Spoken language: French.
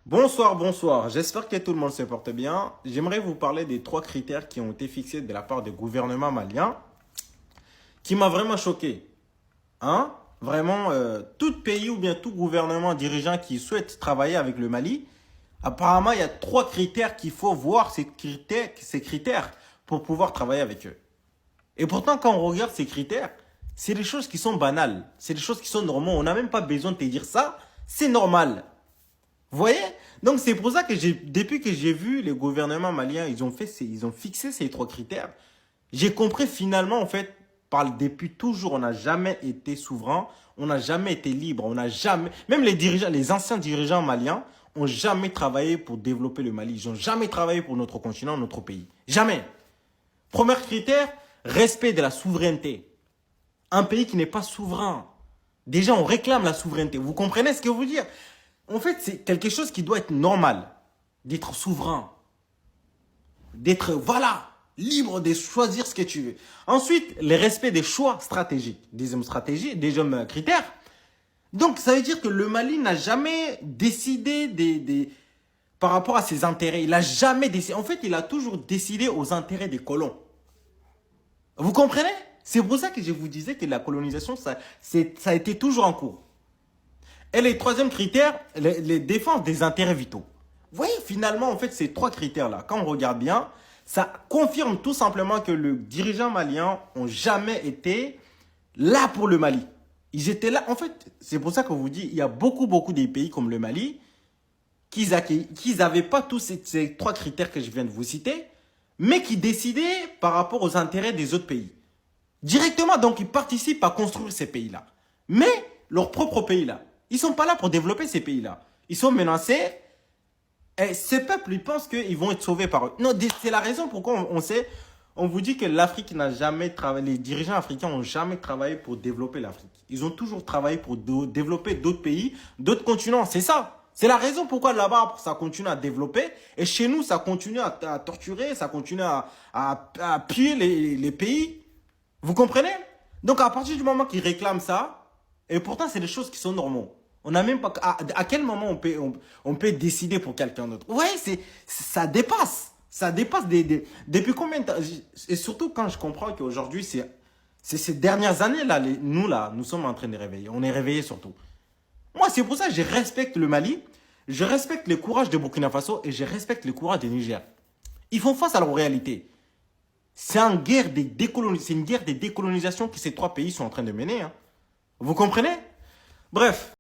Bonsoir, bonsoir. J'espère que tout le monde se porte bien. J'aimerais vous parler des trois critères qui ont été fixés de la part du gouvernement malien, qui m'a vraiment choqué. Hein? Vraiment, tout pays ou bien tout gouvernement dirigeant qui souhaite travailler avec le Mali, apparemment, il y a trois critères qu'il faut voir ces critères pour pouvoir travailler avec eux. Et pourtant, quand on regarde ces critères, c'est des choses qui sont banales. C'est des choses qui sont normales. On n'a même pas besoin de te dire ça. C'est normal. Vous voyez? Donc c'est pour ça que depuis que j'ai vu les gouvernements maliens, ils ont fixé ces trois critères. J'ai compris finalement, en fait, depuis toujours, on n'a jamais été souverain, on n'a jamais été libre, on n'a jamais, même les dirigeants, les anciens dirigeants maliens, ont jamais travaillé pour développer le Mali. Ils n'ont jamais travaillé pour notre continent, notre pays. Jamais. Premier critère, respect de la souveraineté. Un pays qui n'est pas souverain. Déjà, on réclame la souveraineté. Vous comprenez ce que je veux dire? En fait, c'est quelque chose qui doit être normal. D'être souverain. D'être, voilà, libre de choisir ce que tu veux. Ensuite, le respect des choix stratégiques. Deuxième critère. Donc, ça veut dire que le Mali n'a jamais décidé par rapport à ses intérêts. Il n'a jamais décidé. En fait, il a toujours décidé aux intérêts des colons. Vous comprenez? C'est pour ça que je vous disais que la colonisation, ça a été toujours en cours. Et les troisième critères, les défenses des intérêts vitaux. Vous voyez, finalement, en fait, ces trois critères-là, quand on regarde bien, ça confirme tout simplement que les dirigeants maliens n'ont jamais été là pour le Mali. Ils étaient là. En fait, c'est pour ça qu'on vous dit, il y a beaucoup de pays comme le Mali qui n'avaient pas tous ces trois critères que je viens de vous citer, mais qui décidaient par rapport aux intérêts des autres pays. Directement, donc, ils participent à construire ces pays-là. Mais leur propre pays-là. Ils ne sont pas là pour développer ces pays-là. Ils sont menacés. Et ces peuples, ils pensent qu'ils vont être sauvés par eux. Non, c'est la raison pourquoi on vous dit que l'Afrique n'a jamais travaillé, les dirigeants africains n'ont jamais travaillé pour développer l'Afrique. Ils ont toujours travaillé pour développer d'autres pays, d'autres continents. C'est ça. C'est la raison pourquoi là-bas, ça continue à développer. Et chez nous, ça continue à torturer, ça continue à piller les pays. Vous comprenez? Donc, à partir du moment qu'ils réclament ça, et pourtant, c'est des choses qui sont normales. On n'a même pas. À quel moment on peut décider pour quelqu'un d'autre? Ouais, ça dépasse. Ça dépasse depuis combien de temps? Et surtout quand je comprends qu'aujourd'hui, c'est ces dernières années-là, nous sommes en train de réveiller. On est réveillés surtout. Moi, c'est pour ça que je respecte le Mali, je respecte le courage de Burkina Faso et je respecte le courage du Niger. Ils font face à leur réalité. C'est une guerre de décolonisation que ces trois pays sont en train de mener. Hein. Vous comprenez? Bref.